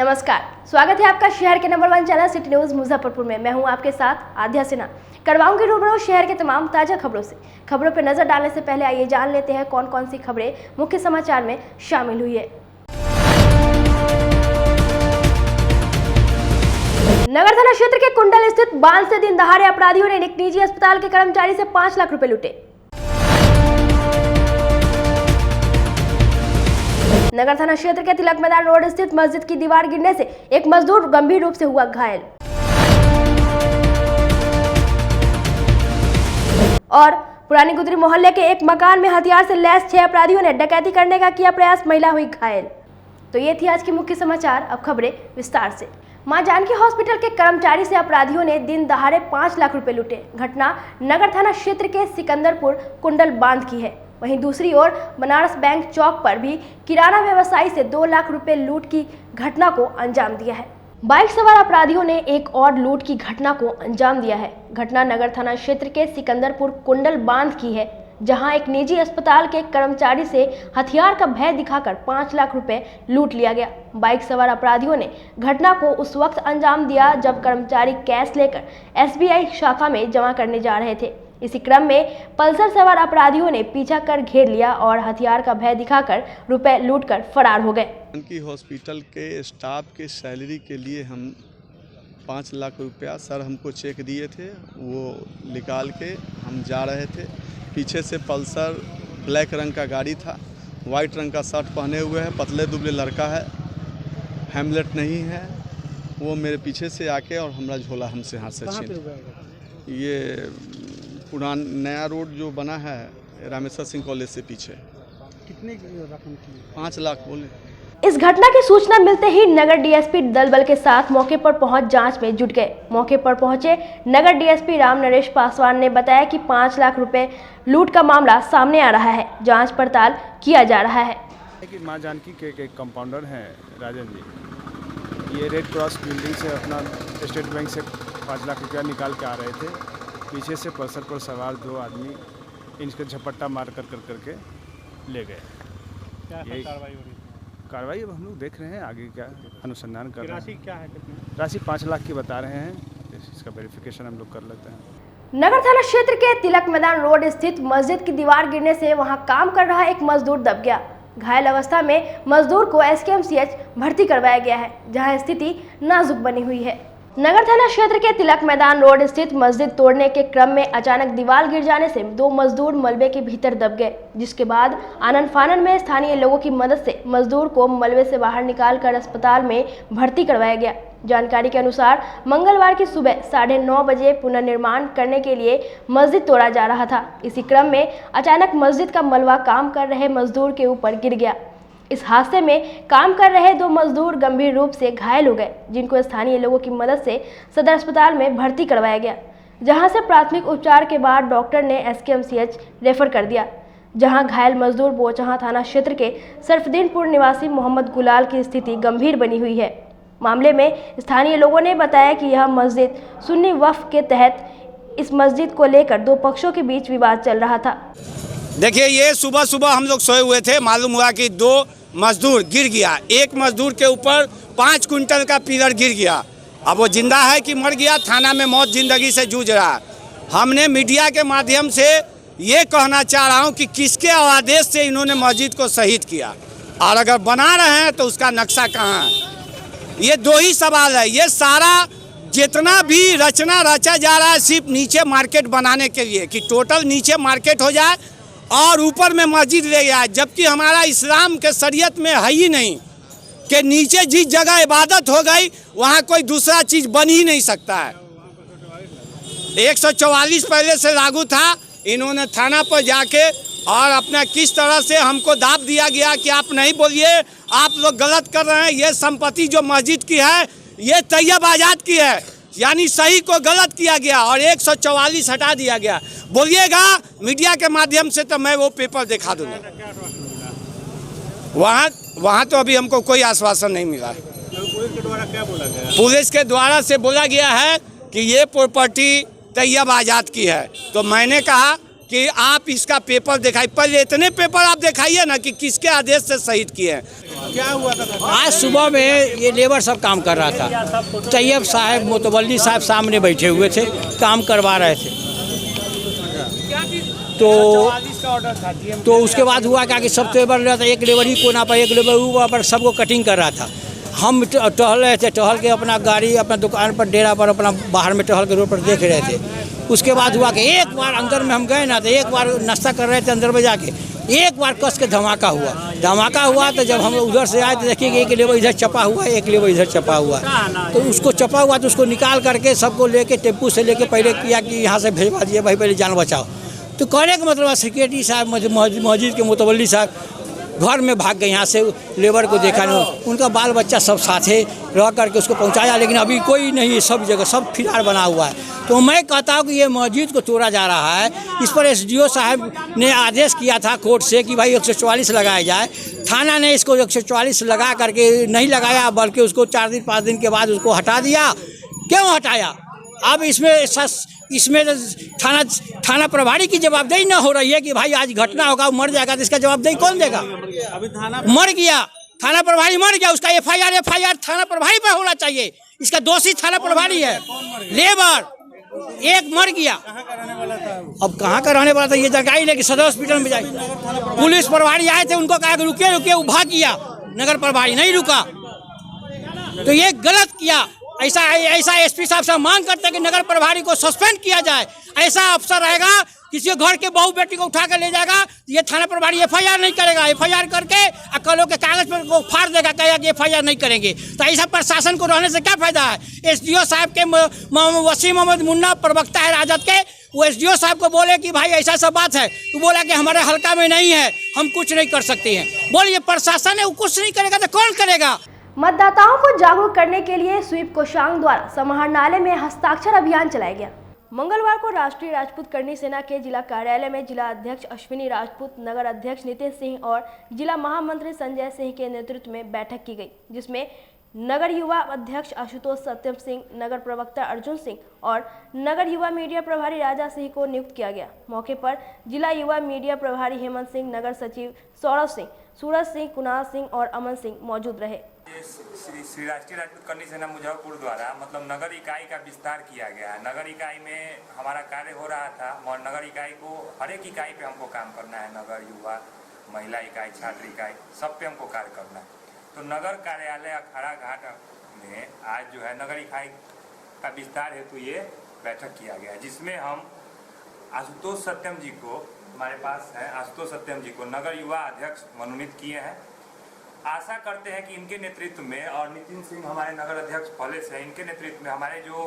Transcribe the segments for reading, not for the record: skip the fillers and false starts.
नमस्कार, स्वागत है आपका शहर के number 1 channel city news Muzaffarpur में। मैं हूं आपके साथ आध्या सिन्हा। करवाऊंगी रूबरू शहर के तमाम ताजा खबरों से। खबरों पर नजर डालने से पहले आइए जान लेते हैं कौन कौन सी खबरें मुख्य समाचार में शामिल हुई है। नगर थाना क्षेत्र के कुंडल स्थित बांध से दिन दहाड़े अपराधियों ने एक निजी अस्पताल के कर्मचारी से 5 लाख रुपए लूटे। नगर थाना क्षेत्र के तिलक मैदान रोड स्थित मस्जिद की दीवार गिरने से एक मजदूर गंभीर रूप से हुआ घायल। और पुरानी गुदरी मोहल्ले के एक मकान में हथियार से लैस 6 अपराधियों ने डकैती करने का किया प्रयास, महिला हुई घायल। तो ये थी आज की मुख्य समाचार। अब खबरें विस्तार से। मां जानकी हॉस्पिटल के कर्मचारी से अपराधियों ने दिन दहाड़े 5 लाख रुपए लूटे। घटना नगर थाना क्षेत्र के सिकंदरपुर कुंडल बांध की है। वहीं दूसरी ओर बनारस बैंक चौक पर भी किराना व्यवसायी से 2 लाख रुपए लूट की घटना को अंजाम दिया है। बाइक सवार अपराधियों ने एक और लूट की घटना को अंजाम दिया है। घटना नगर थाना क्षेत्र के सिकंदरपुर कुंडल बांध की है, जहां एक निजी अस्पताल के कर्मचारी से हथियार का भय दिखाकर 5 लाख रुपए लूट लिया गया। बाइक सवार अपराधियों ने घटना को उस वक्त अंजाम दिया जब कर्मचारी कैश लेकर SBI शाखा में जमा करने जा रहे थे। इसी क्रम में पल्सर सवार अपराधियों ने पीछा कर घेर लिया और हथियार का भय दिखाकर रुपए लूटकर फरार हो गए। जानकी हॉस्पिटल के स्टाफ के सैलरी के लिए हम 5 लाख रुपया सर हमको चेक दिए थे, वो निकाल के हम जा रहे थे। पीछे से पल्सर ब्लैक रंग का गाड़ी था, वाइट रंग का शर्ट पहने हुए है, पतले दुबले लड़का है, हेमलेट नहीं है। वो मेरे पीछे से आके और हमारा झोला हमसे हाथ से छीन। ये पुरान नया रोड जो बना है रामेश्वर सिंह कॉलेज से पीछे। कितने रकम की? 5 लाख बोले। इस घटना की सूचना मिलते ही नगर DSP दल बल के साथ मौके पर पहुंच जांच में जुट गए। मौके पर पहुंचे नगर DSP राम नरेश पासवान ने बताया कि 5 लाख रुपए लूट का मामला सामने आ रहा है, जांच पड़ताल किया जा रहा है। मां जानकी के एक कंपाउंडर हैं राजन जी, ये रेड क्रॉस बिल्डिंग से अपना स्टेट बैंक से 5 लाख रुपया निकाल के आ रहे थे। पीछे से पल्सर पर सवार 2 आदमी इनके झपट्टा मार करके ले गए। क्या कार्रवाई हो रही है? कार्रवाई अब हम लोग देख रहे हैं, आगे क्या अनुसंधान कर रहे हैं। राशि क्या है? राशि 5 लाख की बता रहे हैं, इसका वेरिफिकेशन हम लोग कर लेते हैं। नगर थाना क्षेत्र के तिलक मैदान रोड स्थित मस्जिद की दीवार गिरने से वहां काम कर रहा एक मजदूर दब गया। घायल अवस्था में मजदूर को SKMCH भर्ती करवाया गया है, जहां स्थिति नाजुक बनी हुई है। नगर थाना क्षेत्र के तिलक मैदान रोड स्थित मस्जिद तोड़ने के क्रम में अचानक दीवार गिर जाने से 2 मजदूर मलबे के भीतर दब गए, जिसके बाद आनन फानन में स्थानीय लोगों की मदद से मजदूर को मलबे से बाहर निकालकर अस्पताल में भर्ती करवाया गया। जानकारी के अनुसार मंगलवार की सुबह 9:30 बजे पुनर्निर्माण करने के लिए मस्जिद तोड़ा जा रहा था। इसी क्रम में अचानक मस्जिद का मलबा काम कर रहे मजदूर के ऊपर गिर गया। इस हादसे में काम कर रहे 2 मजदूर गंभीर रूप से घायल हो गए, जिनको स्थानीय लोगों की मदद से सदर अस्पताल में भर्ती करवाया गया, जहां से प्राथमिक उपचार के बाद डॉक्टर ने SKMCH रेफर कर दिया, जहां घायल मजदूर बोचहां थाना क्षेत्र के सरफदीनपुर निवासी मोहम्मद गुलाल की स्थिति गंभीर बनी हुई है। मामले में स्थानीय लोगों ने बताया कि यह मस्जिद सुन्नी वक्फ के तहत इस मस्जिद को लेकर 2 पक्षों के बीच विवाद चल रहा था। देखिए, ये सुबह हम लोग सोए हुए थे, मालूम हुआ कि 2 मजदूर गिर गया। एक मजदूर के ऊपर 5 क्विंटल का पिलर गिर गया। अब वो जिंदा है कि मर गया, थाना में मौत जिंदगी से जूझ रहा है। हमने मीडिया के माध्यम से ये कहना चाह रहा हूँ कि किसके आदेश से इन्होंने मस्जिद को शहीद किया, और अगर बना रहे हैं तो उसका नक्शा कहाँ है। ये 2 ही सवाल है। ये सारा जितना भी रचना रचा जा रहा है सिर्फ नीचे मार्केट बनाने के लिए, कि टोटल नीचे मार्केट हो जाए और ऊपर में मस्जिद ले जाए, जबकि हमारा इस्लाम के शरीयत में है ही नहीं कि नीचे जिस जगह इबादत हो गई वहाँ कोई दूसरा चीज़ बन ही नहीं सकता है। 144 पहले से लागू था। इन्होंने थाना पर जाके और अपना किस तरह से हमको दाब दिया गया कि आप नहीं बोलिए, आप लोग गलत कर रहे हैं। ये संपत्ति जो मस्जिद की है ये तैयब आज़ाद की है, यानी सही को गलत किया गया और 144 हटा दिया गया। बोलिएगा मीडिया के माध्यम से तो मैं वो पेपर दिखा दूंगा। वहाँ तो अभी हमको कोई आश्वासन नहीं मिला। पुलिस के द्वारा क्या बोला गया? पुलिस के द्वारा से बोला गया है कि ये प्रॉपर्टी तैयब आज़ाद की है। तो मैंने कहा कि आप इसका पेपर दिखाइए, पहले इतने पेपर आप दिखाइए ना कि किसके आदेश से शहीद किए हैं। क्या हुआ था? आज सुबह में ये लेबर सब काम कर रहा था। तैयब साहब मोतवल्ली साहब सामने बैठे हुए थे, काम करवा रहे थे। तो उसके बाद हुआ क्या कि सब लेबर रहा था, एक लेबर ही कोना पर, एक लेबर ऊपर पर सबको कटिंग कर रहा था। हम टहल रहे थे, टहल के अपना गाड़ी अपना दुकान पर डेरा पर अपना बाहर में टहल के रोड पर देख रहे थे। उसके बाद हुआ कि एक बार अंदर में हम गए ना, तो एक बार नाश्ता कर रहे थे अंदर में जाके, एक बार कस के धमाका हुआ। तो जब हम उधर से आए तो देखिए कि एक लेबर इधर चपा हुआ है, एक लेबर इधर चपा हुआ है। तो उसको चपा हुआ तो उसको निकाल करके सबको लेके टेम्पू से लेके पहले किया कि यहाँ से भेजवा दिए भाई, पहले जान बचाओ। तो कहने का मतलब सेक्रेटरी साहब मस्जिद के मुतवल्ली साहब घर में भाग गए, यहाँ से लेबर को देखा नहीं, उनका बाल बच्चा सब साथे रह करके उसको पहुँचाया, लेकिन अभी कोई नहीं, सब जगह सब फिरार बना हुआ है। तो मैं कहता हूँ कि ये मस्जिद को तोड़ा जा रहा है। इस पर SDO साहब ने आदेश किया था कोर्ट से कि भाई 144 लगाया जाए। थाना ने इसको 144 लगा करके नहीं लगाया, बल्कि उसको 4 दिन 5 दिन के बाद उसको हटा दिया। क्यों हटाया? अब इसमें थाना प्रभारी की जवाबदेही न हो रही है कि भाई आज घटना होगा, मर जाएगा, तो इसका जवाबदेही कौन देगा? अभी थाना मर गया, थाना प्रभारी मर गया, उसका FIR थाना प्रभारी पर होना चाहिए। इसका दोषी थाना प्रभारी है। लेबर एक मर गया, अब कहाँ का रहने वाला था ये जानकारी लेके सदर हॉस्पिटल में जाए। पुलिस प्रभारी आए थे, उनको कहा कि रुके, वो भाग गया, नगर प्रभारी नहीं रुका। तो ये गलत किया। ऐसा SP साहब से मांग करते हैं कि नगर प्रभारी को सस्पेंड किया जाए। ऐसा अफसर रहेगा किसी घर के बहू बेटी को उठा कर ले जाएगा, ये थाना प्रभारी FIR नहीं करेगा, FIR करके कलों के कागज पर को फाड़ देगा, कहेगा कि FIR नहीं करेंगे। तो ऐसा प्रशासन को रहने से क्या फायदा है? SDO साहब के वसीम अहमद मुन्ना प्रवक्ता है राजद के, वो SDO साहब को बोले कि भाई ऐसा सब बात है, तो बोला कि हमारे हल्का में नहीं है, हम कुछ नहीं कर सकते हैं। बोलिए प्रशासन है, वो कुछ नहीं करेगा तो कौन करेगा? मतदाताओं को जागरूक करने के लिए स्वीप कोषांग द्वारा समाहरणालय में हस्ताक्षर अभियान चलाया गया। मंगलवार को राष्ट्रीय राजपूत करनी सेना के जिला कार्यालय में जिला अध्यक्ष अश्विनी राजपूत, नगर अध्यक्ष नितिन सिंह और जिला महामंत्री संजय सिंह के नेतृत्व में बैठक की गई, जिसमें नगर युवा अध्यक्ष आशुतोष सत्यम सिंह, नगर प्रवक्ता अर्जुन सिंह और नगर युवा मीडिया प्रभारी राजा सिंह को नियुक्त किया गया। मौके पर जिला युवा मीडिया प्रभारी हेमंत सिंह, नगर सचिव सौरभ सिंह, सूरज सिंह, कुणाल सिंह और अमन सिंह मौजूद रहे। श्री राष्ट्रीय राजपूत करनी सेना मुजफ्फरपुर द्वारा मतलब नगर इकाई का विस्तार किया गया है। नगर इकाई में हमारा कार्य हो रहा था और नगर इकाई को हर एक इकाई पे हमको काम करना है। नगर युवा महिला इकाई, छात्र इकाई, सब पे हमको कार्य करना है। तो नगर कार्यालय अखाड़ा घाट में आज जो है नगर इकाई का विस्तार हेतु ये बैठक किया गया, जिसमें हम आशुतोष सत्यम जी को, हमारे पास है आशुतोष सत्यम जी को नगर युवा अध्यक्ष मनोनीत किए हैं। आशा करते हैं कि इनके नेतृत्व में और नितिन सिंह हमारे नगर अध्यक्ष पहले से, इनके नेतृत्व में हमारे जो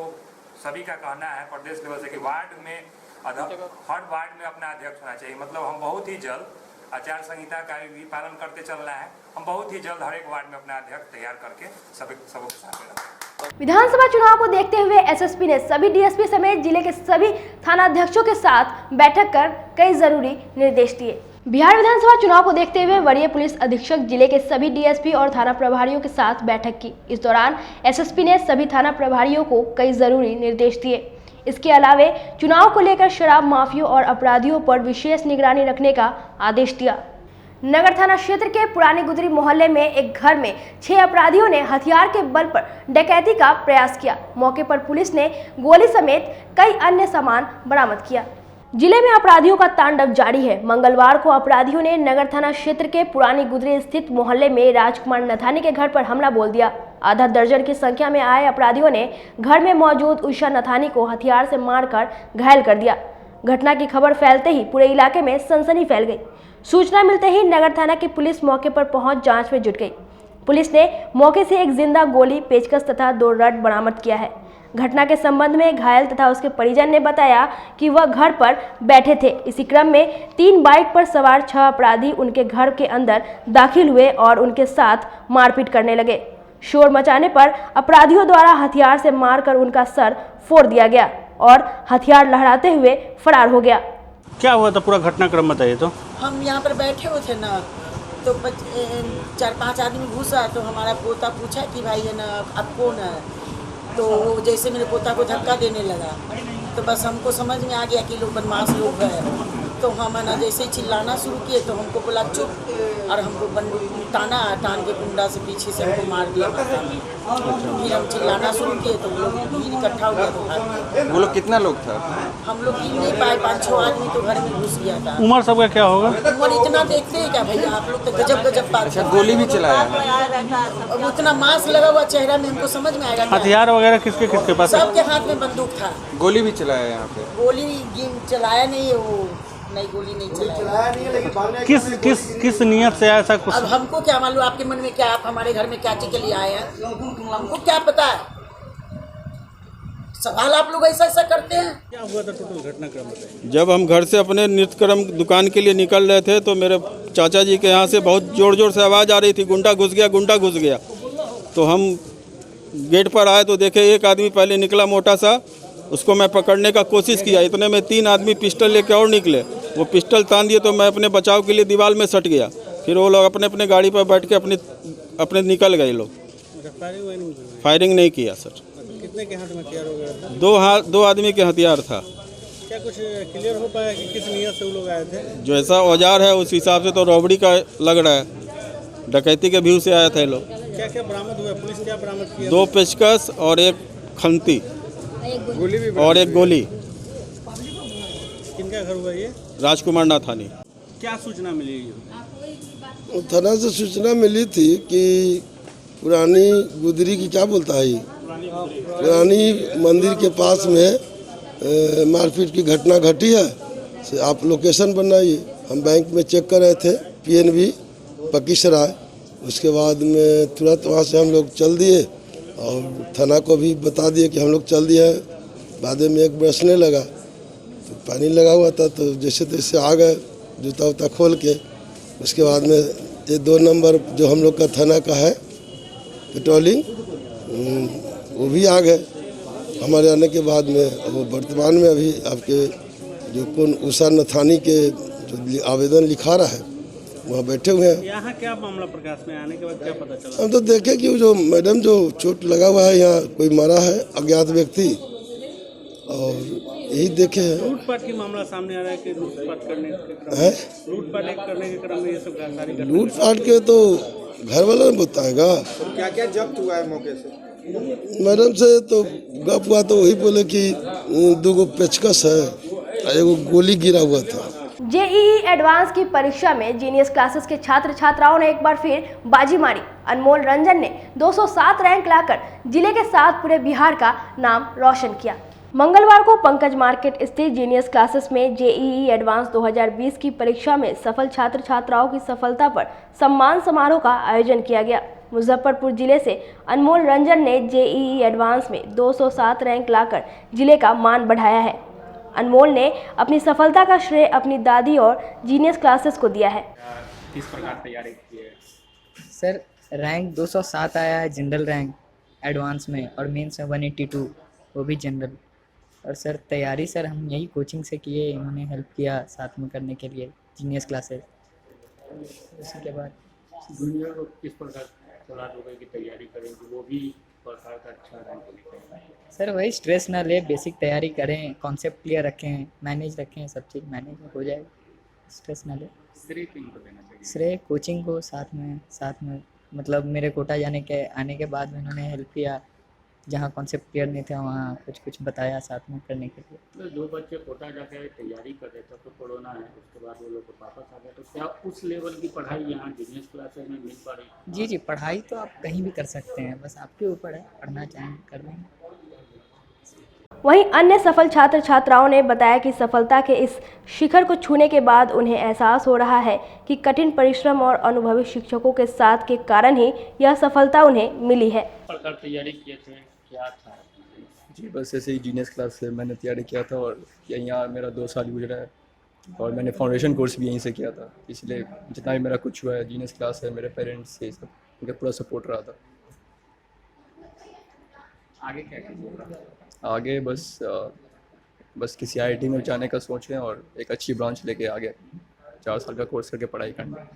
सभी का कहना है प्रदेश लेवल से कि वार्ड में हर वार्ड में अपना अध्यक्ष होना चाहिए। मतलब हम बहुत ही जल्द आचार संहिता का भी पालन करते चल रहा है। हम बहुत ही जल्द हर एक वार्ड में अपना अध्यक्ष तैयार करके सबको साथ में। विधानसभा चुनाव को देखते हुए SSP ने सभी DSP समेत जिले के सभी थानाध्यक्षों के साथ बैठक कर कई जरूरी निर्देश दिए। बिहार विधानसभा चुनाव को देखते हुए वरीय पुलिस अधीक्षक जिले के सभी DSP और थाना प्रभारियों के साथ बैठक की। इस दौरान SSP ने सभी थाना प्रभारियों को कई जरूरी निर्देश दिए। इसके अलावे चुनाव को लेकर शराब माफियों और अपराधियों पर विशेष निगरानी रखने का आदेश दिया। नगर थाना क्षेत्र के पुरानी गुदरी मोहल्ले में एक घर में 6 अपराधियों ने हथियार के बल पर डकैती का प्रयास किया। मौके पर पुलिस ने गोली समेत कई अन्य सामान बरामद किया। जिले में अपराधियों का तांडव जारी है। मंगलवार को अपराधियों ने नगर थाना क्षेत्र के पुरानी गुदरी स्थित मोहल्ले में राजकुमार नथानी के घर पर हमला बोल दिया। आधा दर्जन की संख्या में आए अपराधियों ने घर में मौजूद उषा नथानी को हथियार से मारकर घायल कर दिया। घटना की खबर फैलते ही पूरे इलाके में सनसनी फैल गई। सूचना मिलते ही नगर थाना की पुलिस मौके पर पहुंच जांच में जुट गई। पुलिस ने मौके से एक जिंदा गोली, पेचकस तथा 2 रड बरामद किया है। घटना के संबंध में घायल तथा उसके परिजन ने बताया कि वह घर पर बैठे थे। इसी क्रम में 3 बाइक पर सवार 6 अपराधी उनके घर के अंदर दाखिल हुए और उनके साथ मारपीट करने लगे। शोर मचाने पर अपराधियों द्वारा हथियार से मारकर उनका सर फोड़ दिया गया और हथियार लहराते हुए फरार हो गया। क्या हुआ था, पूरा घटनाक्रम बताइए। तो हम यहाँ पर बैठे हुए थे ना, तो 4-5 आदमी घुसा, तो हमारा पोता पूछा कि भाई है ना आप कौन है, तो जैसे मेरे पोता को धक्का देने लगा, तो बस हमको समझ में आ गया कि लोग बदमाश लोग हैं। तो हम ना जैसे ही चिल्लाना शुरू किए तो हमको बोला चुप, और हमको बंदूक टान के कुंडा से पीछे से हमको मार दिया माथा में। फिर हम चिल्लाना शुरू किए तो वो लोग भीड़ इकट्ठा हुआ तो भाग गए। वो लोग कितना लोग था? हम लोग गिन नहीं पाए, 5-6 आदमी तो घर में घुस गया था। उम्र सबका क्या होगा? उम्र इतना देखते हैं क्या भैया आप लोग, तो गजब बात। अच्छा, गोली भी चलाया? अब उतना मास्क लगा हुआ चेहरा में, हमको समझ में आएगा क्या? हथियार वगैरह किसके पास? सबके हाथ में बंदूक था। गोली भी चलाया यहाँ पे? गोली चलाया नहीं है वो, नहीं गोली नहीं चलाया। किस नियत से ऐसा कुछ? अब हमको क्या मालूम आपके मन में क्या, आप हमारे घर में क्या चीज के लिए आए हैं, हमको क्या पता है? सवाल आप लोग ऐसा करते हैं। क्या हुआ था टोटल घटनाक्रम बताइए। जब हम घर से अपने नित्यक्रम दुकान के लिए निकल रहे थे तो मेरे चाचा जी के यहाँ से बहुत ज़ोर से आवाज़ आ रही थी, गुंडा घुस गया। तो हम गेट पर आए तो देखे एक आदमी पहले निकला मोटा सा, उसको मैं पकड़ने का कोशिश किया। इतने में 3 आदमी पिस्टल लेके और निकले, वो पिस्टल तान दिए तो मैं अपने बचाव के लिए दीवार में सट गया। फिर वो लोग अपने गाड़ी पर बैठ के अपने निकल गए लोग। फायरिंग नहीं किया सर। कितने के हाथ में हथियार वगैरह था? 2 आदमी के हथियार था। क्या कुछ क्लियर हो पाया कि किस नियत से वो लोग आए थे? जो ऐसा औजार है उस हिसाब से तो रॉबरी का लग रहा है, डकैती के व्यू से आए थे लोग। क्या बरामद हुआ? पुलिस क्या बरामद किया? 2 पेचकस और 1 खंती और 1 गोली। किनका घर हुआ ये? राजकुमार नाथानी। क्या सूचना मिली? थाना से सूचना मिली थी कि पुरानी गुदरी की क्या बोलता है, पुरानी मंदिर के पास में मारपीट की घटना घटी है। आप लोकेशन बनाइए। हम बैंक में चेक कर रहे थे, PNB पकीसराय। उसके बाद में तुरंत वहाँ से हम लोग चल दिए और थाना को भी बता दिए कि हम लोग चल दिए हैं। बाद में एक बरसने लगा तो पानी लगा हुआ था, तो जैसे तैसे आ गए जूता उता खोल के। उसके बाद में ये 2 नंबर जो हम लोग का थाना का है पेट्रोलिंग, वो भी आ गए हमारे आने के बाद में। वो वर्तमान में अभी आपके जो कौन उषा नथानी के जो आवेदन लिखा रहा है वहाँ बैठे हुए हैं। यहाँ क्या मामला प्रकाश में आने के बाद क्या पता चला? हम तो देखे कि जो मैडम जो चोट लगा हुआ है, यहाँ कोई मारा है अज्ञात व्यक्ति, और यही देखे हैं। लूटपाट की मामला सामने आ रहा है कि लूटपाट करने के क्रम में ये सब गिरफ्तारी। लूटपाट के तो घर वाला ने बताएगा। क्या क्या जब्त हुआ है मौके से? मैडम से तो गप हुआ तो वही बोले कि 2 पेचकस है, 1 गोली गिरा हुआ था। जेईई एडवांस की परीक्षा में जीनियस क्लासेस के छात्र छात्राओं ने एक बार फिर बाजी मारी। अनमोल रंजन ने 207 रैंक लाकर जिले के साथ पूरे बिहार का नाम रोशन किया। मंगलवार को पंकज मार्केट स्थित जीनियस क्लासेस में जेईई एडवांस 2020 की परीक्षा में सफल छात्र छात्राओं की सफलता पर सम्मान समारोह का आयोजन किया गया। मुजफ्फरपुर जिले से अनमोल रंजन ने जेईई एडवांस में 207 रैंक लाकर जिले का मान बढ़ाया है। अनमोल ने अपनी सफलता का श्रेय अपनी दादी और जीनियस क्लासेस को दिया है। किस प्रकार तैयारी की है? सर रैंक 207 आया है जनरल रैंक एडवांस में, और मेंस में 182 वो भी जनरल। और सर तैयारी सर हम यही कोचिंग से किए, इन्होंने हेल्प किया साथ में करने के लिए जीनियस क्लासेस। उसी के बाद दुनिया को किस प्रकार सलाह दोगे कि तैयारी करेंगे, वो भी प्रकार का अच्छा रैंक निकालें? सर वही स्ट्रेस ना ले, बेसिक तैयारी करें, कॉन्सेप्ट क्लियर रखें, मैनेज रखें, सब चीज़ मैनेज हो जाएगा, स्ट्रेस ना ले। श्रेय किनको देना चाहिए? श्रेय कोचिंग को साथ में मतलब मेरे कोटा आने के बाद में इन्होंने हेल्प किया। जहाँ कॉन्सेप्ट क्लियर नहीं था वहाँ कुछ बताया साथ में करने के लिए। तो जो बच्चे कोटा जाकर तैयारी कर रहे थे तो कोरोना है, उसके बाद वो लोग वापस आ गए, तो क्या उस लेवल की पढ़ाई यहाँ जीनियस क्लासेस में मिल पा रही? जी पढ़ाई तो आप कहीं भी कर सकते हैं, बस आपके ऊपर है, पढ़ना चाहें कर लेंगे। वहीं अन्य सफल छात्र छात्राओं ने बताया कि सफलता के इस शिखर को छूने के बाद उन्हें एहसास हो रहा है कि कठिन परिश्रम और अनुभवी शिक्षकों के साथ के कारण ही यह सफलता उन्हें मिली है। प्रकार तैयारी किए थे, क्या था? जी बस ऐसे ही जीनियस क्लास से मैंने तैयारी किया था, और यहाँ मेरा 2 साल गुजरा है, और मैंने फाउंडेशन कोर्स भी यहीं से किया था। इसलिए जितना भी मेरा कुछ हुआ है जीनियस क्लास है, मेरे पेरेंट्स से सब उनका पूरा सपोर्ट रहा था। आगे क्या कीजिएगा? आगे बस किसी IIT में जाने का सोच है, और एक अच्छी ब्रांच लेके आगे 4 साल का कोर्स करके पढ़ाई करना।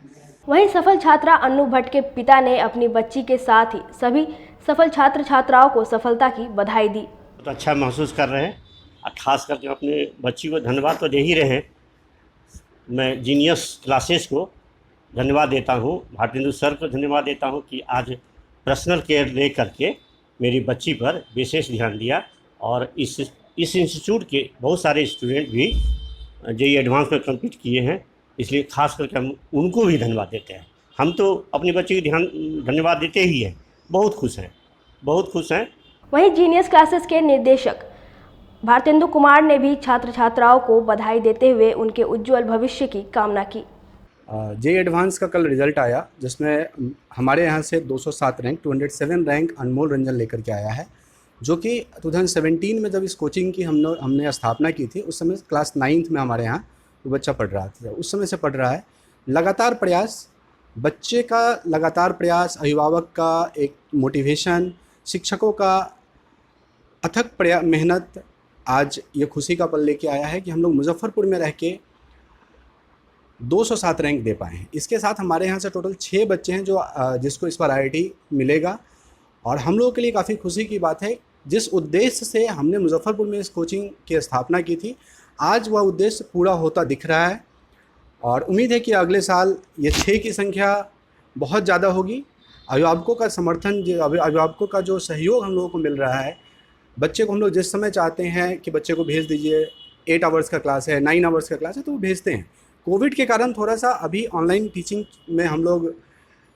वहीं सफल छात्रा अन्नू भट्ट के पिता ने अपनी बच्ची के साथ ही सभी सफल छात्र छात्राओं को सफलता की बधाई दी। बहुत अच्छा महसूस कर रहे हैं, और खास करके अपने बच्ची को धन्यवाद तो दे ही रहे हैं। मैं जीनियस क्लासेस को धन्यवाद देता हूँ, भारतेंदु सर को धन्यवाद देता हूँ कि आज पर्सनल केयर ले करके मेरी बच्ची पर विशेष ध्यान दिया। और इस इंस्टीट्यूट के बहुत सारे स्टूडेंट भी जेईई एडवांस में कंप्लीट किए हैं, इसलिए खास करके हम उनको भी धन्यवाद देते हैं। हम तो अपनी बच्ची की धन्यवाद देते ही हैं, बहुत खुश हैं, बहुत खुश हैं। वहीं जीनियस क्लासेस के निर्देशक भारतेंदु कुमार ने भी छात्र छात्राओं को बधाई देते हुए उनके उज्जवल भविष्य की कामना की। जेईई एडवांस का कल रिजल्ट आया, जिसमें हमारे यहाँ से 207 रैंक 207 रैंक अनमोल रंजन लेकर के आया है, जो कि 2017 में जब इस कोचिंग की हमने स्थापना की थी, उस समय क्लास 9th में हमारे यहाँ वो बच्चा पढ़ रहा था। उस समय से पढ़ रहा है। लगातार प्रयास, बच्चे का लगातार प्रयास, अभिभावक का एक मोटिवेशन, शिक्षकों का अथक मेहनत आज ये खुशी का पल लेके आया है कि हम लोग मुजफ्फरपुर में रह के 207 रैंक दे पाए हैं। इसके साथ हमारे यहाँ से टोटल 6 बच्चे हैं जिसको इस बार IIT मिलेगा। और हम लोगों के लिए काफ़ी खुशी की बात है, जिस उद्देश्य से हमने मुजफ्फरपुर में इस कोचिंग की स्थापना की थी, आज वह उद्देश्य पूरा होता दिख रहा है। और उम्मीद है कि अगले साल ये 6 की संख्या बहुत ज़्यादा होगी। अभिभावकों का समर्थन, अभिभावकों का जो सहयोग हम लोगों को मिल रहा है, बच्चे को हम लोग जिस समय चाहते हैं कि बच्चे को भेज दीजिए, 8 आवर्स का क्लास है, 9 आवर्स का क्लास है, तो वो भेजते हैं। कोविड के कारण थोड़ा सा अभी ऑनलाइन टीचिंग में हम लोग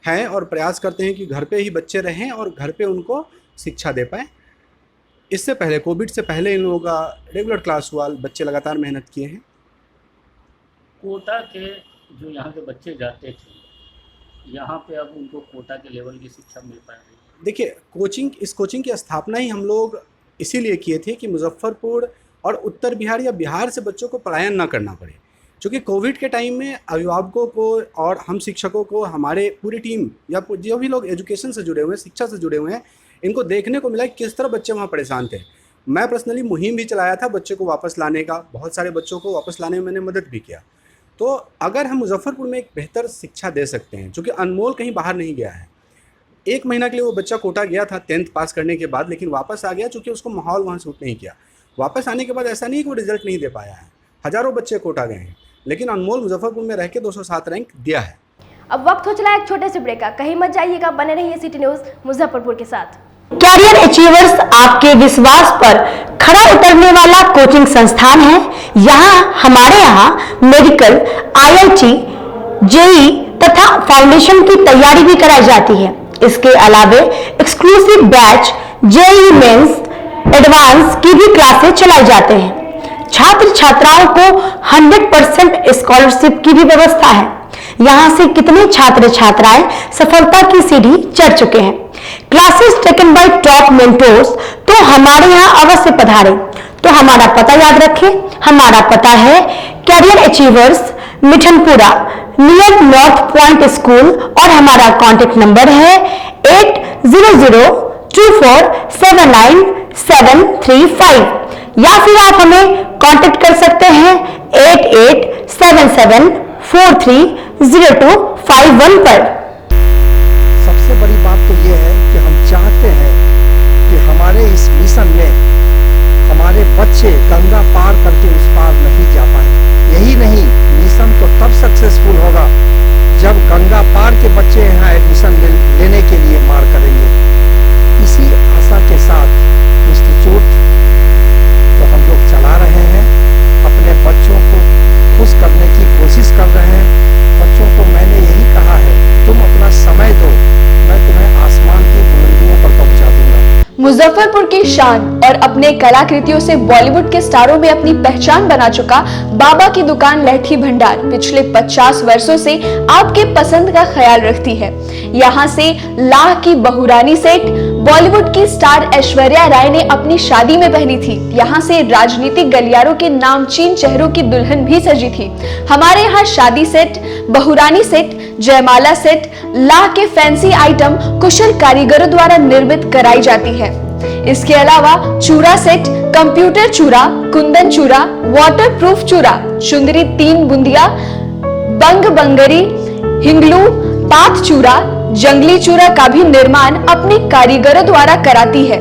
हैं और प्रयास करते हैं कि घर पे ही बच्चे रहें और घर पे उनको शिक्षा दे पाएँ। इससे पहले, कोविड से पहले इन लोगों का रेगुलर क्लास हुआ, बच्चे लगातार मेहनत किए हैं। कोटा के जो यहाँ के बच्चे जाते थे, यहाँ पे अब उनको कोटा के लेवल की शिक्षा मिल पा रही है। देखिए, इस कोचिंग की स्थापना ही हम लोग इसीलिए किए थे कि मुजफ्फरपुर और उत्तर बिहार या बिहार से बच्चों को पलायन ना करना पड़े। क्योंकि कोविड के टाइम में अभिभावकों को और हम शिक्षकों को, हमारे पूरी टीम या जो भी लोग एजुकेशन से जुड़े हुए हैं, शिक्षा से जुड़े हुए हैं, इनको देखने को मिला कि किस तरह बच्चे वहाँ परेशान थे। मैं पर्सनली मुहिम भी चलाया था बच्चे को वापस लाने का, बहुत सारे बच्चों को वापस लाने में मैंने मदद भी किया। तो अगर हम मुजफ्फरपुर में एक बेहतर शिक्षा दे सकते हैं, चूँकि अनमोल कहीं बाहर नहीं गया है। 1 महीना के लिए वो बच्चा कोटा गया था 10th पास करने के बाद, लेकिन वापस आ गया चूँकि उसको माहौल वहाँ सूट नहीं किया। वापस आने के बाद ऐसा नहीं कि वो रिजल्ट नहीं दे पाया है, हज़ारों बच्चे कोटा गए हैं, लेकिन अनमोल मुजफ्फरपुर में रह के 207 रैंक दिया है। अब वक्त हो चला एक छोटे से ब्रेक का, कहीं मत जाइएगा, बने रहिए सिटी न्यूज़ मुजफ्फरपुर के साथ। कैरियर अचीवर्स आपके विश्वास पर खरा उतरने वाला कोचिंग संस्थान है। हमारे यहाँ मेडिकल, IIT, जेईई तथा फाउंडेशन की तैयारी भी कराई जाती है। इसके अलावे exclusive batch JEE mains advance की भी क्लासेस चलाई जाते हैं। छात्र छात्राओं को 100% स्कॉलरशिप की भी व्यवस्था है। यहाँ से कितने छात्र छात्राएं सफलता की सीढ़ी चढ़ चुके हैं। Classes taken by top mentors, तो हमारे यहाँ अवश्य पधारें। तो हमारा पता याद रखें, हमारा पता है career achievers, Mithanpura, near North Point School, और हमारा कॉन्टेक्ट नंबर है 8002479735, या फिर आप हमें कांटेक्ट कर सकते हैं 8877430251 पर। सबसे बड़ी बात तो ये है कि हम चाहते हैं कि हमारे इस मिशन में हमारे बच्चे गंगा पार करके उस पार नहीं जा पाए। यही नहीं, मिशन तो तब सक्सेसफुल होगा जब गंगा पार के बच्चे यहाँ एडमिशन लेने के लिए मार करेंगे। इसी आशा के साथ इंस्टीट्यूट तो हम लोग चला रहे हैं, अपने बच्चों को खुश करने की कोशिश कर रहे हैं। बच्चों को मैंने यही कहा है, तुम अपना समय दो, मैं तुम्हें आसमान की बुलंदियों पर पहुंचा दूंगा। मुजफ्फरपुर की शान और अपने कलाकृतियों से बॉलीवुड के स्टारों में अपनी पहचान बना चुका बाबा की दुकान लहठी भंडार पिछले 50 वर्षों से आपके पसंद का ख्याल रखती है। यहाँ से लाह की बहुरानी सेट बॉलीवुड की स्टार ऐश्वर्या राय ने अपनी शादी में पहनी थी। यहाँ से राजनीतिक गलियारों के नामचीन चेहरों की दुल्हन भी सजी थी। हमारे यहाँ शादी सेट, बहुरानी सेट, जयमाला सेट, लाह के फैंसी आइटम कुशल कारीगरों द्वारा निर्मित कराई जाती है। इसके अलावा चूड़ा सेट, कंप्यूटर चूड़ा, कुंदन चूड़ा, वाटरप्रूफ चूड़ा, चुंदरी 3 बुंदिया, बंग बंगरी, हिंगलू, पात चूड़ा, जंगली चूड़ा का भी निर्माण अपने कारीगरों द्वारा कराती है।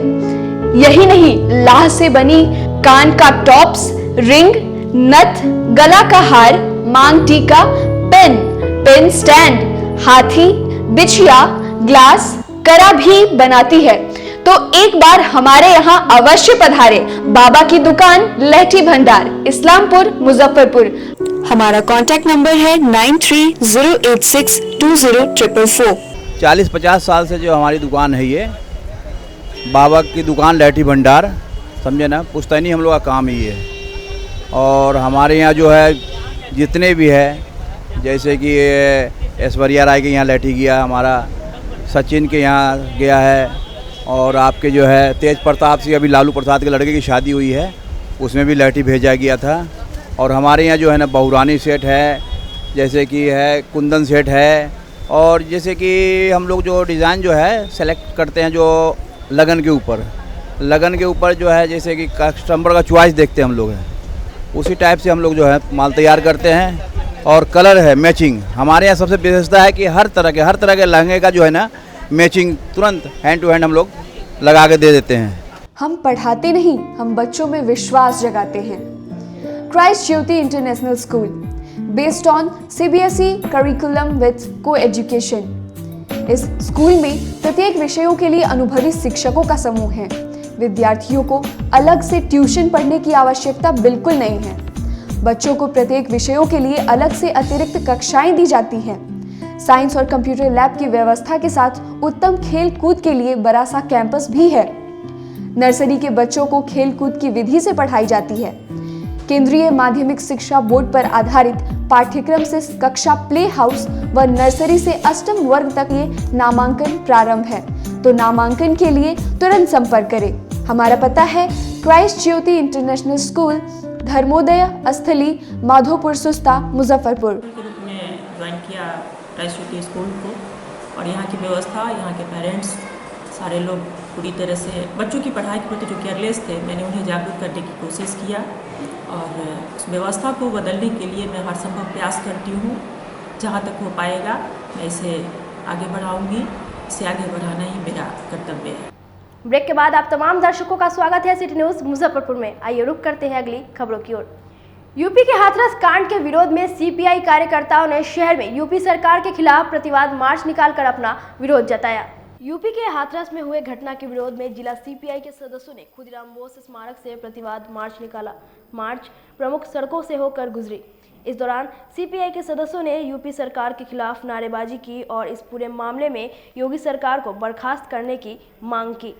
यही नहीं, लाह से बनी कान का टॉप्स, रिंग, नथ, गला का हार, मांग टीका, पेन स्टैंड, हाथी, बिछिया, ग्लास, कड़ा भी बनाती है। तो एक बार हमारे यहाँ अवश्य पधारे। बाबा की दुकान लहठी भंडार, इस्लामपुर, मुजफ्फरपुर। हमारा कांटेक्ट नंबर है 9308620444। 40-50 साल से जो हमारी दुकान है, ये बाबा की दुकान लहठी भंडार, समझे ना, पुश्तैनी हम लोग का काम ही है। और हमारे यहाँ जो है जितने भी है, जैसे कि ऐश्वर्या राय के यहाँ लहठी गया, हमारा सचिन के यहाँ गया है, और आपके जो है तेज प्रताप सिंह, अभी लालू प्रसाद के लड़के की शादी हुई है, उसमें भी लहठी भेजा गया था। और हमारे यहाँ जो है ना बहुरानी सेट है, जैसे कि है कुंदन सेट है, और जैसे कि हम लोग जो डिज़ाइन जो है सेलेक्ट करते हैं जो लगन के ऊपर जो है, जैसे कि कस्टमर का चॉइस देखते हैं हम लोग हैं, उसी टाइप से हम लोग जो है माल तैयार करते हैं। और कलर है मैचिंग, हमारे यहाँ सबसे विशेषता है कि हर तरह के लहंगे का जो है ना मैचिंग तुरंत हैंड टू हैंड हम लोग लगा के दे देते हैं। हम पढ़ाते नहीं, हम बच्चों में विश्वास जगाते हैं। Christ Jyoti international school, based on CBSE curriculum with co-education. इस स्कूल में प्रत्येक विषयों के लिए अनुभवी शिक्षकों का समूह है। विद्यार्थियों को अलग से ट्यूशन पढ़ने की आवश्यकता बिल्कुल नहीं है। बच्चों को प्रत्येक विषयों के लिए अलग से अतिरिक्त कक्षाएं दी जाती हैं। साइंस और कंप्यूटर लैब की व्यवस्था के साथ उत्तम खेल कूद के लिए बड़ा सा कैंपस भी है। नर्सरी के बच्चों को खेल कूद की विधि से पढ़ाई जाती है। केंद्रीय माध्यमिक शिक्षा बोर्ड पर आधारित पाठ्यक्रम से कक्षा प्ले हाउस व नर्सरी से अष्टम वर्ग तक ये नामांकन प्रारंभ है। तो नामांकन के लिए तुरंत संपर्क करें। हमारा पता है Christ Jyoti international school, Dharmodaya स्थली, माधोपुर सुस्ता, मुजफ्फरपुर। ज्वाइन किया क्राइस्ट ज्योति स्कूल को, और यहाँ की व्यवस्था, यहाँ के पेरेंट्स, सारे लोग पूरी तरह से बच्चों की पढ़ाई के प्रति जो केयरलेस थे, मैंने उन्हें जागरूक करने की कोशिश किया। और उस व्यवस्था को बदलने के लिए मैं हर संभव प्रयास करती हूँ। जहाँ तक हो पाएगा मैं इसे आगे बढ़ाऊँगी। इसे आगे बढ़ाना ही मेरा कर्तव्य है। ब्रेक के बाद आप तमाम दर्शकों का स्वागत है सिटी न्यूज़ मुजफ्फरपुर में। आइए रुक करते हैं अगली खबरों की ओर। यूपी के हाथरस कांड के विरोध में CPI कार्यकर्ताओं ने शहर में यूपी सरकार के खिलाफ प्रतिवाद मार्च निकालकर अपना विरोध जताया। यूपी के हाथरस में हुए घटना के विरोध में जिला CPI के सदस्यों ने खुदीराम बोस स्मारक से प्रतिवाद मार्च निकाला। मार्च प्रमुख सड़कों से होकर गुजरी। इस दौरान CPI के सदस्यों ने यूपी सरकार के खिलाफ नारेबाजी की और इस पूरे मामले में योगी सरकार को बर्खास्त करने की मांग की।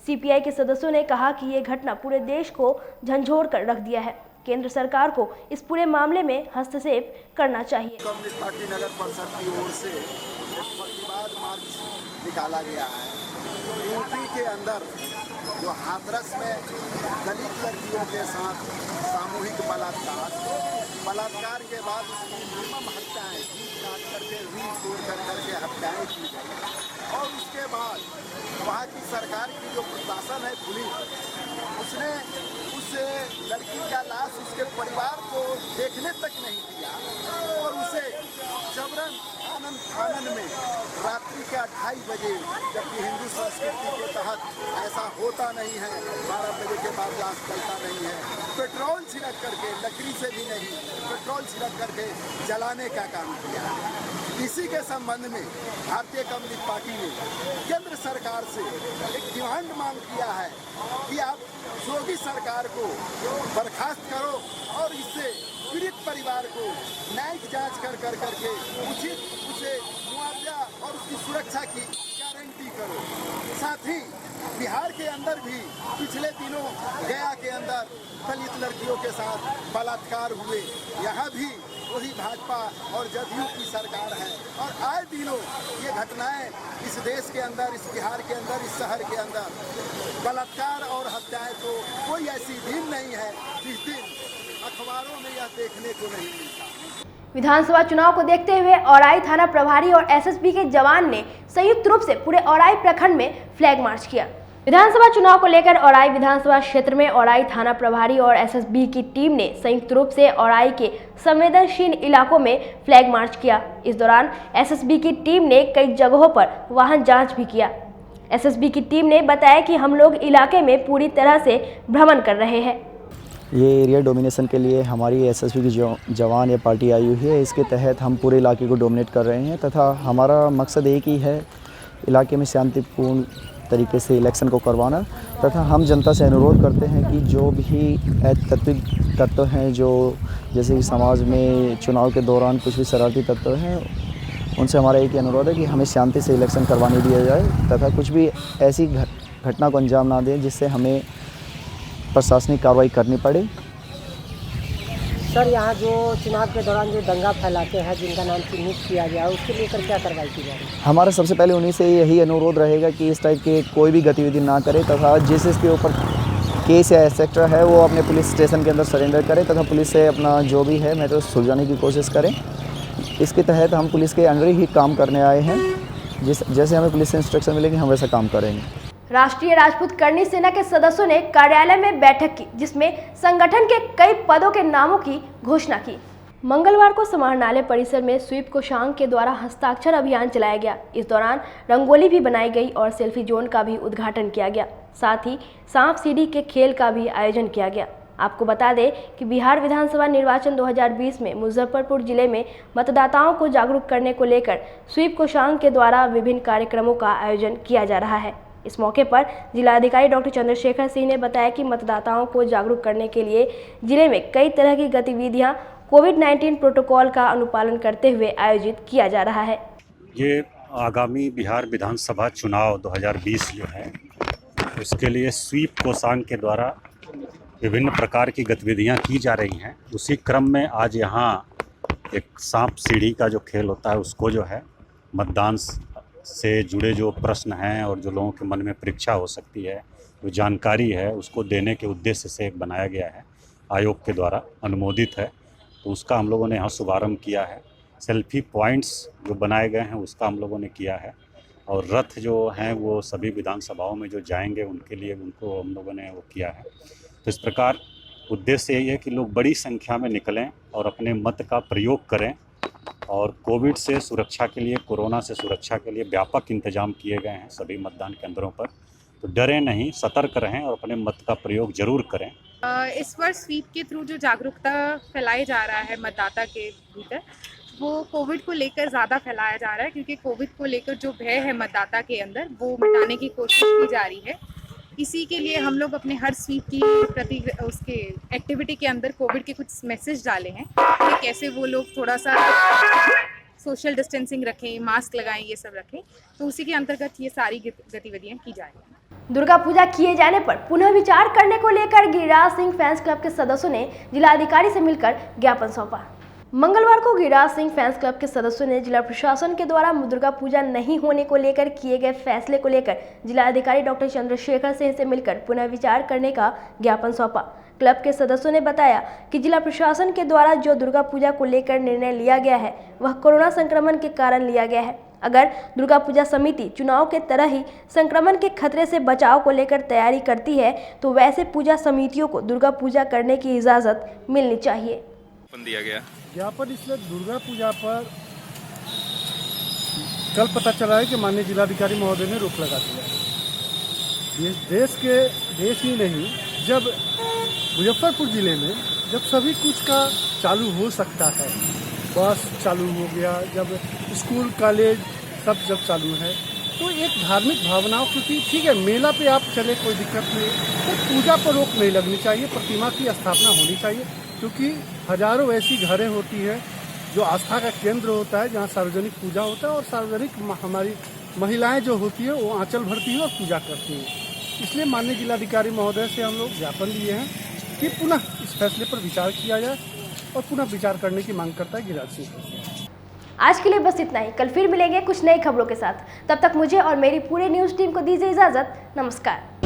CPI के सदस्यों ने कहा कि ये घटना पूरे देश को झंझोर कर रख दिया है। केंद्र सरकार को इस पूरे मामले में हस्तक्षेप करना चाहिए। कम्युनिस्ट पार्टी नगर परिषद की ओर से प्रतिवाद मार्च निकाला गया है। यूपी के अंदर जो हाथरस में दलित लड़कियों के साथ सामूहिक बलात्कार के बाद उसकी निर्मम हत्याएं काट करके रील तोड़ करके हत्याएं की गई। और उसके बाद वहाँ की सरकार की जो प्रशासन है, पुलिस, उसने उस लड़की का लाश उसके परिवार को देखने तक नहीं दिया और उसे जबरन आनंद में रात्रि के 2:30 बजे, जबकि हिंदू संस्कृति के तहत ऐसा होता नहीं है, 12 बजे के बाद लाश चलता नहीं है, पेट्रोल छिड़क करके, लकड़ी से भी नहीं, पेट्रोल छिड़क करके जलाने का काम किया है। इसी के संबंध में भारतीय कम्युनिस्ट पार्टी ने केंद्र सरकार से एक डिमांड मांग किया है कि आप योगी सरकार को बर्खास्त करो और इससे पीड़ित परिवार को न्यायिक जांच करके उचित उसे मुआवजा और उसकी सुरक्षा की गारंटी करो। साथ ही बिहार के अंदर भी पिछले दिनों गया के अंदर दलित लड़कियों के साथ बलात्कार हुए। यहाँ भी वही भाजपा और जदयू की सरकार है और आए दिनों ये घटनाएं इस देश के अंदर, इस बिहार के अंदर, इस शहर के अंदर बलात्कार और हत्याएं, तो कोई ऐसी दिन नहीं है जिस दिन अखबारों में यह देखने को नहीं मिलता। विधानसभा चुनाव को देखते हुए औराई थाना प्रभारी और SSB के जवान ने संयुक्त रूप से पूरे औराई प्रखंड में फ्लैग मार्च किया। विधानसभा चुनाव को लेकर औराई विधानसभा क्षेत्र में औराई थाना प्रभारी और SSB की टीम ने संयुक्त रूप से औराई के संवेदनशील इलाकों में फ्लैग मार्च किया। इस दौरान SSB की टीम ने कई जगहों पर वाहन जांच भी किया। SSB की टीम ने बताया कि हम लोग इलाके में पूरी तरह से भ्रमण कर रहे हैं। ये एरिया डोमिनेशन के लिए हमारी एसएसबी की जो जवान या पार्टी आई हुई है, इसके तहत हम पूरे इलाके को डोमिनेट कर रहे हैं तथा हमारा मकसद एक ही है, इलाके में शांतिपूर्ण तरीके से इलेक्शन को करवाना तथा हम जनता से अनुरोध करते हैं कि जो भी तत्व हैं जो जैसे कि समाज में चुनाव के दौरान कुछ भी शरारती तत्व हैं, उनसे हमारा एक ही अनुरोध है कि हमें शांति से इलेक्शन करवाने दिया जाए तथा कुछ भी ऐसी घटना को अंजाम ना दें जिससे हमें प्रशासनिक कार्रवाई करनी पड़े। सर, यहाँ जो चुनाव के दौरान जो दंगा फैलाते हैं जिनका नाम चिन्हित किया गया है, उसके लेकर क्या कार्रवाई की जा रही है? हमारा सबसे पहले उन्हीं से यही अनुरोध रहेगा कि इस टाइप के कोई भी गतिविधि ना करे तथा जिसके ऊपर केस या एक्सेट्रा है वो अपने पुलिस स्टेशन के अंदर सरेंडर करे तथा पुलिस से अपना जो भी है मैटर सुलझाने की कोशिश करें। इसके तहत हम पुलिस के अंडर ही काम करने आए हैं, जैसे हमें पुलिस से इंस्ट्रक्शन मिलेंगे हम वैसा काम करेंगे। राष्ट्रीय राजपूत करनी सेना के सदस्यों ने कार्यालय में बैठक की, जिसमें संगठन के कई पदों के नामों की घोषणा की। मंगलवार को समाहरणालय परिसर में स्वीप कोषांग के द्वारा हस्ताक्षर अभियान चलाया गया। इस दौरान रंगोली भी बनाई गई और सेल्फी जोन का भी उद्घाटन किया गया। साथ ही सांप सीढ़ी के खेल का भी आयोजन किया गया। आपको बता दें कि बिहार विधानसभा निर्वाचन 2020 में मुजफ्फरपुर जिले में मतदाताओं को जागरूक करने को लेकर स्वीप कोषांग के द्वारा विभिन्न कार्यक्रमों का आयोजन किया जा रहा है। इस मौके पर जिलाधिकारी डॉक्टर चंद्रशेखर सिंह ने बताया कि मतदाताओं को जागरूक करने के लिए जिले में कई तरह की गतिविधियां कोविड-19 प्रोटोकॉल का अनुपालन करते हुए आयोजित किया जा रहा है। ये आगामी बिहार विधानसभा चुनाव 2020 जो है उसके लिए स्वीप कोषांग के द्वारा विभिन्न प्रकार की गतिविधियां की जा रही हैं। उसी क्रम में आज यहाँ एक सांप सीढ़ी का जो खेल होता है उसको जो है मतदान से जुड़े जो प्रश्न हैं और जो लोगों के मन में परीक्षा हो सकती है, जो जानकारी है उसको देने के उद्देश्य से एक बनाया गया है, आयोग के द्वारा अनुमोदित है, तो उसका हम लोगों ने यहाँ शुभारंभ किया है। सेल्फी पॉइंट्स जो बनाए गए हैं उसका हम लोगों ने किया है और रथ जो हैं वो सभी विधानसभाओं में जो जाएंगे उनके लिए उनको हम लोगों ने वो किया है। तो इस प्रकार उद्देश्य यही है कि लोग बड़ी संख्या में निकलें और अपने मत का प्रयोग करें और कोविड से सुरक्षा के लिए, कोरोना से सुरक्षा के लिए व्यापक इंतजाम किए गए हैं सभी मतदान केंद्रों पर। तो डरें नहीं, सतर्क रहें और अपने मत का प्रयोग जरूर करें। इस वर्ष स्वीप के थ्रू जो जागरूकता फैलाई जा रहा है मतदाता के भीतर, वो कोविड को लेकर ज़्यादा फैलाया जा रहा है, क्योंकि कोविड को लेकर जो भय है मतदाता के अंदर वो मिटाने की कोशिश की जा रही है। इसी के लिए हम लोग अपने हर स्वीप की प्रति उसके एक्टिविटी के अंदर कोविड के कुछ मैसेज डाले हैं कि कैसे वो लोग थोड़ा सा सोशल डिस्टेंसिंग रखें, मास्क लगाएं, ये सब रखें। तो उसी के अंतर्गत ये सारी गतिविधियां की जा रही हैं। दुर्गा पूजा किए जाने पर पुनः विचार करने को लेकर गिरिराज सिंह फैंस क्लब के सदस्यों ने जिलाधिकारी से मिलकर ज्ञापन सौंपा। मंगलवार को गिरिराज सिंह फैंस क्लब के सदस्यों ने जिला प्रशासन के द्वारा दुर्गा पूजा नहीं होने को लेकर किए गए फैसले को लेकर जिलाधिकारी डॉक्टर चंद्रशेखर सिंह से मिलकर पुनः विचार करने का ज्ञापन सौंपा। क्लब के सदस्यों ने बताया कि जिला प्रशासन के द्वारा जो दुर्गा पूजा को लेकर निर्णय लिया गया है वह कोरोना संक्रमण के कारण लिया गया है। अगर दुर्गा पूजा समिति चुनाव के तरह ही संक्रमण के खतरे से बचाव को लेकर तैयारी करती है तो वैसे पूजा समितियों को दुर्गा पूजा करने की इजाज़त मिलनी चाहिए। दिया गया ज्ञापन इसलिए दुर्गा पूजा पर कल पता चला है कि माननीय जिलाधिकारी महोदय ने रोक लगा दिया है। देश ही नहीं, जब मुजफ्फरपुर जिले में जब सभी कुछ का चालू हो सकता है, बस चालू हो गया, जब स्कूल कॉलेज सब जब चालू है, तो एक धार्मिक भावनाओं, क्योंकि ठीक है मेला पे आप चले कोई दिक्कत नहीं, तो पूजा पर रोक नहीं लगनी चाहिए, प्रतिमा की स्थापना होनी चाहिए, क्योंकि हजारों ऐसी घरें होती हैं जो आस्था का केंद्र होता है, जहाँ सार्वजनिक पूजा होता है और सार्वजनिक हमारी महिलाएं जो होती है वो आंचल भरती हैं और पूजा करती हैं। इसलिए माननीय जिलाधिकारी महोदय से हम लोग ज्ञापन लिए हैं कि पुनः इस फैसले पर विचार किया जाए और पुनः विचार करने की मांग करता है गिरिराज सिंह। आज के लिए बस इतना ही। कल फिर मिलेंगे कुछ नई खबरों के साथ। तब तक मुझे और मेरी पूरे न्यूज़ टीम को दीजिए इजाज़त। नमस्कार।